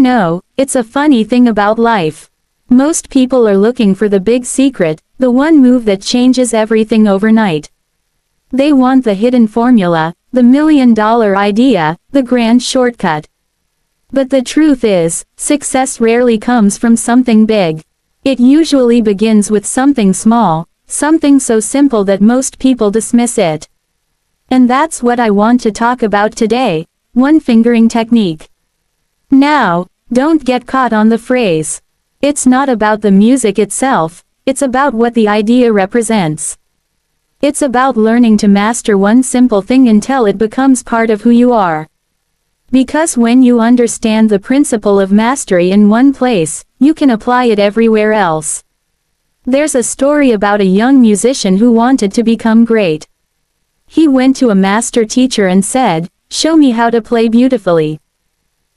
it's a funny thing about life. Most people are looking for the big secret, the one move that changes everything overnight. They want the hidden formula, the $1,000,000 idea, the grand shortcut. But the truth is, success rarely comes from something big. It usually begins with something small, something so simple that most people dismiss it. And that's what I want to talk about today, one-fingering technique. Now, don't get caught on the phrase. It's not about the music itself, it's about what the idea represents. It's about learning to master one simple thing until it becomes part of who you are. Because when you understand the principle of mastery in one place, you can apply it everywhere else. There's a story about a young musician who wanted to become great. He went to a master teacher and said, "Show me how to play beautifully.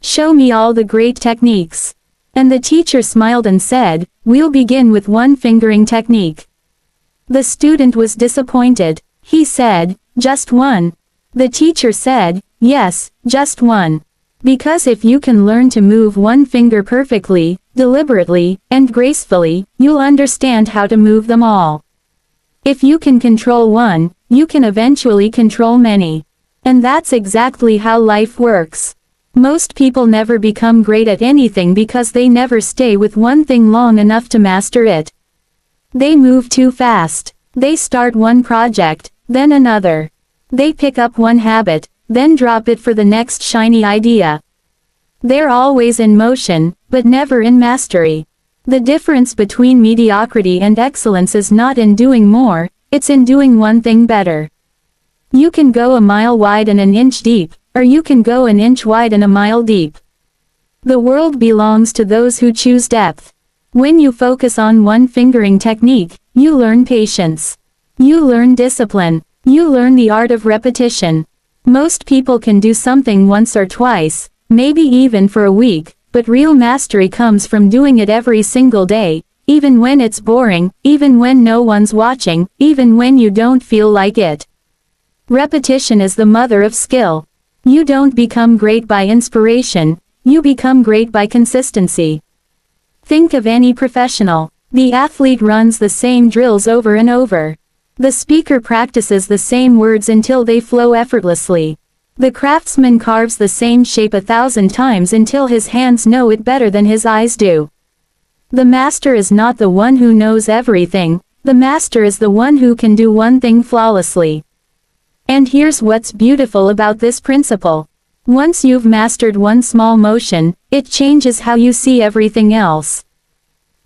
Show me all the great techniques." And the teacher smiled and said, "We'll begin with one-fingering technique." The student was disappointed. He said, "Just one?" The teacher said, "Yes, just one. Because if you can learn to move one finger perfectly, deliberately, and gracefully, you'll understand how to move them all. If you can control one, you can eventually control many." And that's exactly how life works. Most people never become great at anything because they never stay with one thing long enough to master it. They move too fast. They start one project, then another. They pick up one habit, then drop it for the next shiny idea. They're always in motion, but never in mastery. The difference between mediocrity and excellence is not in doing more, it's in doing one thing better. You can go a mile wide and an inch deep, or you can go an inch wide and a mile deep. The world belongs to those who choose depth. When you focus on one-fingering technique, you learn patience. You learn discipline. You learn the art of repetition. Most people can do something once or twice, maybe even for a week, but real mastery comes from doing it every single day, even when it's boring, even when no one's watching, even when you don't feel like it. Repetition is the mother of skill. You don't become great by inspiration, you become great by consistency. Think of any professional. The athlete runs the same drills over and over. The speaker practices the same words until they flow effortlessly. The craftsman carves the same shape 1,000 times until his hands know it better than his eyes do. The master is not the one who knows everything, the master is the one who can do one thing flawlessly. And here's what's beautiful about this principle. Once you've mastered one small motion, it changes how you see everything else.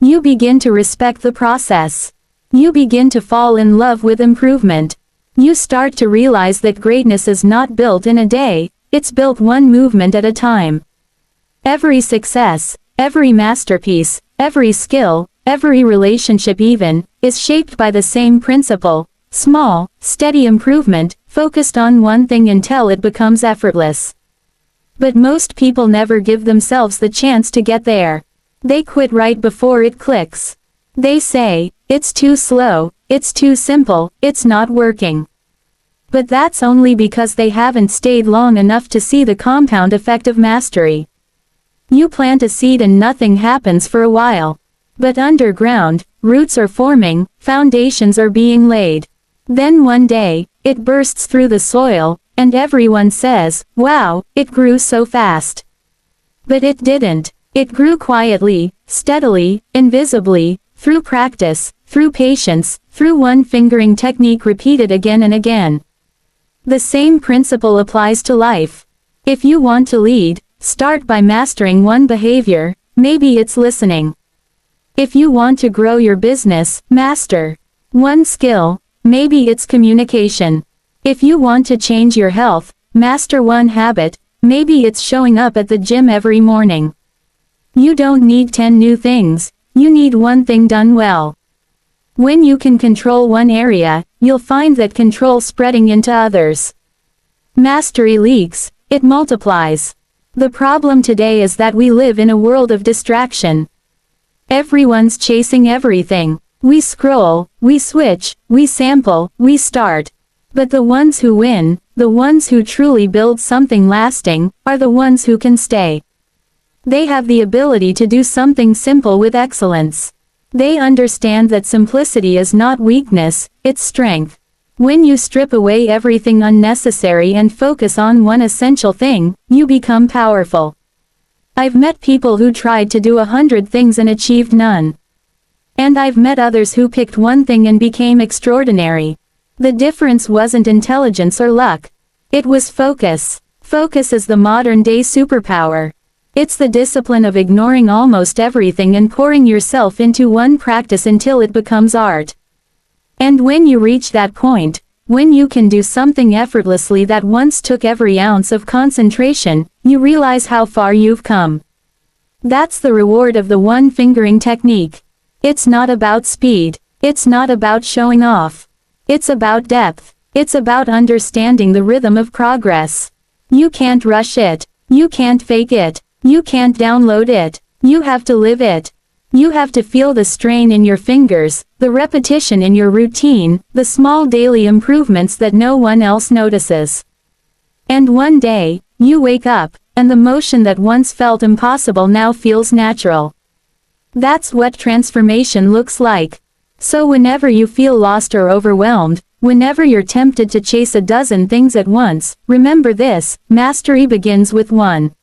You begin to respect the process. You begin to fall in love with improvement. You start to realize that greatness is not built in a day, it's built one movement at a time. Every success, every masterpiece, every skill, every relationship even, is shaped by the same principle: small, steady improvement, focused on one thing until it becomes effortless. But most people never give themselves the chance to get there. They quit right before it clicks. They say, "It's too slow, it's too simple, it's not working." But that's only because they haven't stayed long enough to see the compound effect of mastery. You plant a seed and nothing happens for a while. But underground, roots are forming, foundations are being laid. Then one day, it bursts through the soil, and everyone says, "Wow, it grew so fast." But it didn't. It grew quietly, steadily, invisibly, through practice, through patience, through one-fingering technique repeated again and again. The same principle applies to life. If you want to lead, start by mastering one behavior, maybe it's listening. If you want to grow your business, master one skill, maybe it's communication. If you want to change your health, master one habit, maybe it's showing up at the gym every morning. You don't need 10 new things, you need one thing done well. When you can control one area, you'll find that control spreading into others. Mastery leaks, it multiplies. The problem today is that we live in a world of distraction. Everyone's chasing everything. We scroll, we switch, we sample, we start. But the ones who win, the ones who truly build something lasting, are the ones who can stay. They have the ability to do something simple with excellence. They understand that simplicity is not weakness, it's strength. When you strip away everything unnecessary and focus on one essential thing, you become powerful. I've met people who tried to do 100 things and achieved none. And I've met others who picked one thing and became extraordinary. The difference wasn't intelligence or luck. It was focus. Focus is the modern-day superpower. It's the discipline of ignoring almost everything and pouring yourself into one practice until it becomes art. And when you reach that point, when you can do something effortlessly that once took every ounce of concentration, you realize how far you've come. That's the reward of the one-fingering technique. It's not about speed. It's not about showing off. It's about depth. It's about understanding the rhythm of progress. You can't rush it. You can't fake it. You can't download it. You have to live it. You have to feel the strain in your fingers, the repetition in your routine, the small daily improvements that no one else notices. And one day, you wake up, and the motion that once felt impossible now feels natural. That's what transformation looks like. So whenever you feel lost or overwhelmed, whenever you're tempted to chase a dozen things at once, remember this: mastery begins with one.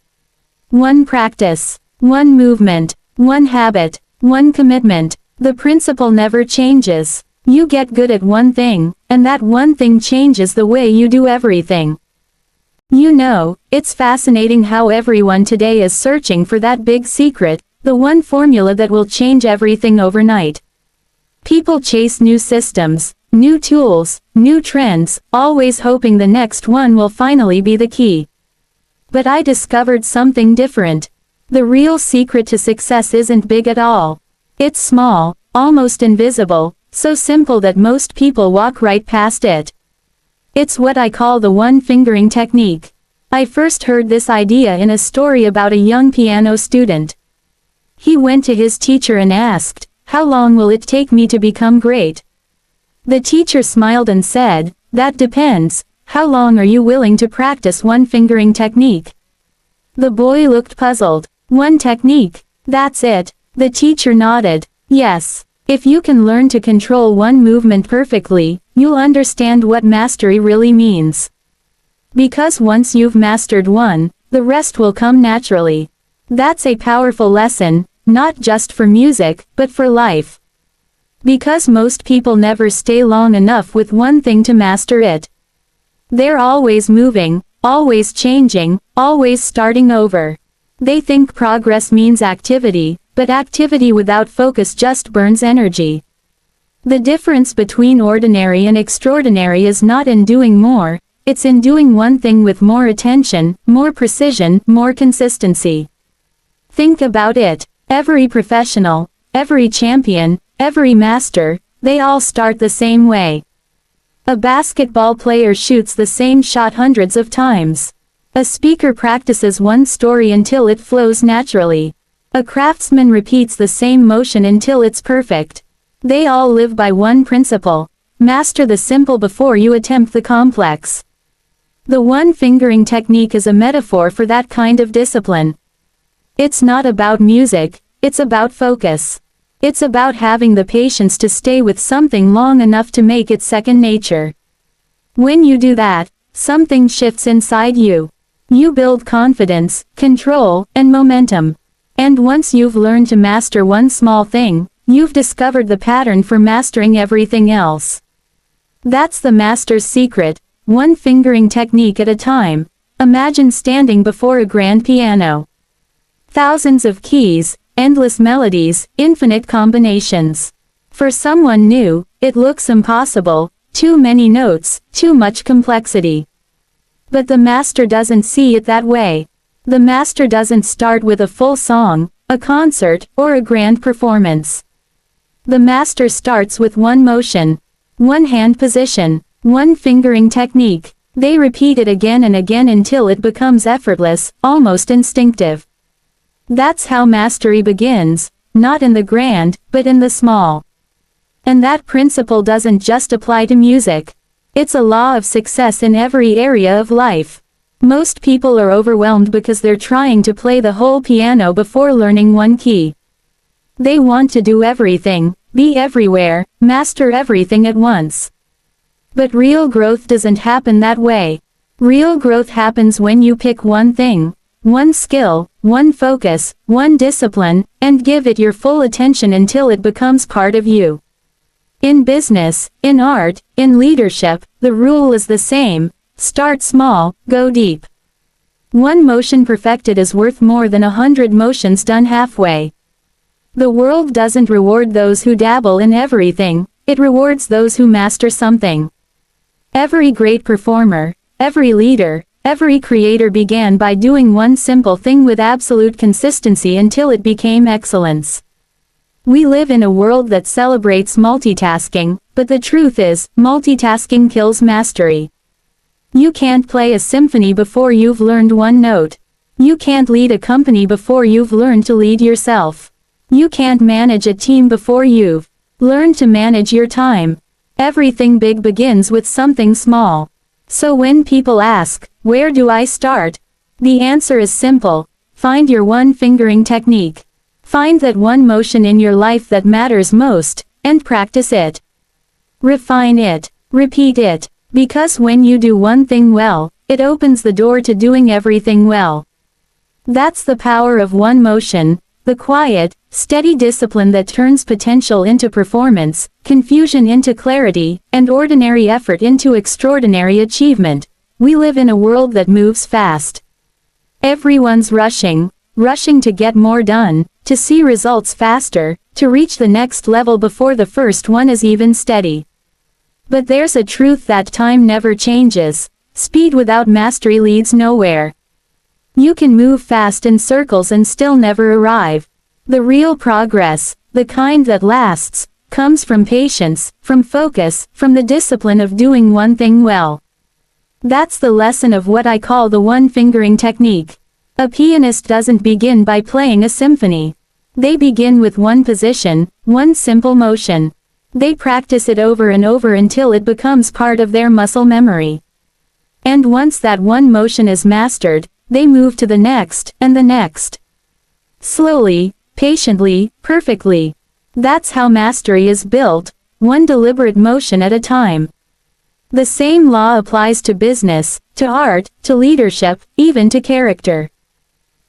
One practice, one movement, one habit, one commitment. The principle never changes. You get good at one thing, and that one thing changes the way you do everything. You know, it's fascinating how everyone today is searching for that big secret, the one formula that will change everything overnight. People chase new systems, new tools, new trends, always hoping the next one will finally be the key. But I discovered something different. The real secret to success isn't big at all. It's small, almost invisible, so simple that most people walk right past it. It's what I call the one-fingering technique. I first heard this idea in a story about a young piano student. He went to his teacher and asked, "How long will it take me to become great?" The teacher smiled and said, "That depends. How long are you willing to practice one-fingering technique?" The boy looked puzzled. "One technique? That's it." The teacher nodded. "Yes. If you can learn to control one movement perfectly, you'll understand what mastery really means. Because once you've mastered one, the rest will come naturally." That's a powerful lesson, not just for music, but for life. Because most people never stay long enough with one thing to master it. They're always moving, always changing, always starting over. They think progress means activity, but activity without focus just burns energy. The difference between ordinary and extraordinary is not in doing more, it's in doing one thing with more attention, more precision, more consistency. Think about it. Every professional, every champion, every master, they all start the same way. A basketball player shoots the same shot hundreds of times. A speaker practices one story until it flows naturally. A craftsman repeats the same motion until it's perfect. They all live by one principle: master the simple before you attempt the complex. The one-fingering technique is a metaphor for that kind of discipline. It's not about music, it's about focus. It's about having the patience to stay with something long enough to make it second nature. When you do that, something shifts inside you. You build confidence, control, and momentum. And once you've learned to master one small thing, you've discovered the pattern for mastering everything else. That's the master's secret, one-fingering technique at a time. Imagine standing before a grand piano. Thousands of keys, endless melodies, infinite combinations. For someone new, it looks impossible, too many notes, too much complexity. But the master doesn't see it that way. The master doesn't start with a full song, a concert, or a grand performance. The master starts with one motion, one hand position, one fingering technique. They repeat it again and again until it becomes effortless, almost instinctive. That's how mastery begins, not in the grand, but in the small. And that principle doesn't just apply to music. It's a law of success in every area of life. Most people are overwhelmed because they're trying to play the whole piano before learning one key. They want to do everything, be everywhere, master everything at once. But real growth doesn't happen that way. Real growth happens when you pick one thing, one skill, one focus, one discipline, and give it your full attention until it becomes part of you. In business, in art, in leadership, the rule is the same: start small, go deep. One motion perfected is worth more than 100 motions done halfway. The world doesn't reward those who dabble in everything, it rewards those who master something. Every great performer, every leader, every creator began by doing one simple thing with absolute consistency until it became excellence. We live in a world that celebrates multitasking, but the truth is, multitasking kills mastery. You can't play a symphony before you've learned one note. You can't lead a company before you've learned to lead yourself. You can't manage a team before you've learned to manage your time. Everything big begins with something small. So when people ask, where do I start? The answer is simple: find your one fingering technique. Find that one motion in your life that matters most, and practice it. Refine it. Repeat it. Because when you do one thing well, it opens the door to doing everything well. That's the power of one motion, the quiet, steady discipline that turns potential into performance, confusion into clarity, and ordinary effort into extraordinary achievement. We live in a world that moves fast. Everyone's rushing to get more done, to see results faster, to reach the next level before the first one is even steady. But there's a truth that time never changes. Speed without mastery leads nowhere. You can move fast in circles and still never arrive. The real progress, the kind that lasts, comes from patience, from focus, from the discipline of doing one thing well. That's the lesson of what I call the one-fingering technique. A pianist doesn't begin by playing a symphony. They begin with one position, one simple motion. They practice it over and over until it becomes part of their muscle memory. And once that one motion is mastered, they move to the next, and the next. Slowly, patiently, perfectly. That's how mastery is built, one deliberate motion at a time. The same law applies to business, to art, to leadership, even to character.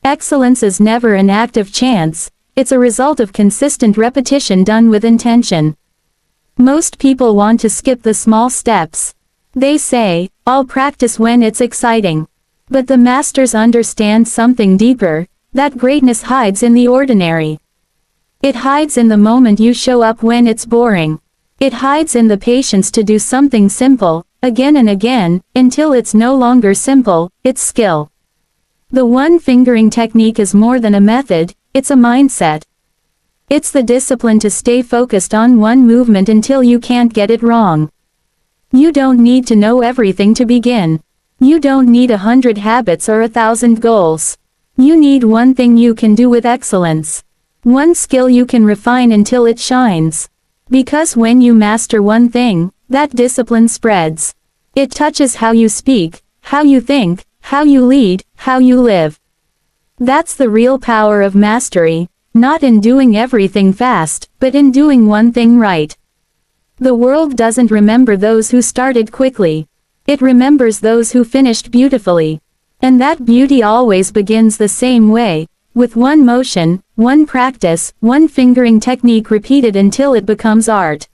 Excellence is never an act of chance, it's a result of consistent repetition done with intention. Most people want to skip the small steps. They say, I'll practice when it's exciting. But the masters understand something deeper, that greatness hides in the ordinary. It hides in the moment you show up when it's boring. It hides in the patience to do something simple, again and again, until it's no longer simple, it's skill. The one-fingering technique is more than a method, it's a mindset. It's the discipline to stay focused on one movement until you can't get it wrong. You don't need to know everything to begin. You don't need 100 habits or 1,000 goals. You need one thing you can do with excellence. One skill you can refine until it shines. Because when you master one thing, that discipline spreads. It touches how you speak, how you think, how you lead, how you live. That's the real power of mastery, not in doing everything fast, but in doing one thing right. The world doesn't remember those who started quickly. It remembers those who finished beautifully. And that beauty always begins the same way, with one motion, one practice, one fingering technique repeated until it becomes art.